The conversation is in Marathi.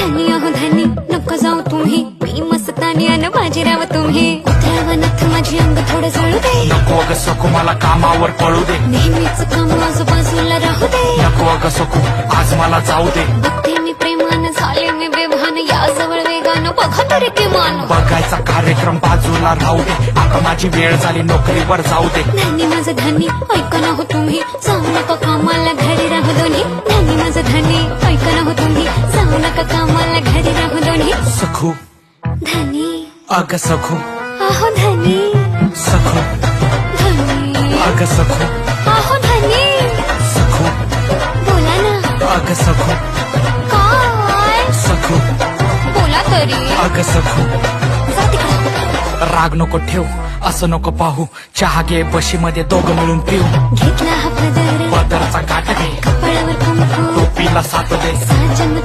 धनी अहो धनी नको जाऊ तुम्ही, मी मस्तानी अन बाजीराव तुम्ही. उतरावं नथ माझी अंग थोडं जळू दे, नको अगं सखू मला कामावर पळू दे. नेहमीच काम आजूबाजूला राहू दे. नको अगं सखू आज मला जाऊ दे. बघते मी प्रेमानं झाले मी बेभान, या जवळ वेगानं बघा तरी किमान. बघायचा कार्यक्रम बाजूला राहू दे, आता माझी वेळ झाली नोकरीवर जाऊ दे. धनी माझं धनी ऐका ना हो तुम्ही, जाऊ नका कामाला घरी राहू दोन्ही. धनी माझं धनी ऐका ना हो तुम्ही, जाऊ नका कामाला घरी राहू दोन्ही. सखू धनी अगं सखू, आहो धनी सखू धनी, अगं सखू, आहो धनी. सखू बोला ना अगं सखू, काय सखू बोला तरी. अगं सखू. जा तिकडं. राग नको ठेव, असं नको पाहू, चहा घे बशीमध्ये दोघं मिळून पिऊ. घेतला हा पदर पदरचा काट घे, कपाळावर कुंकू, टोपीला साथ दे. साजन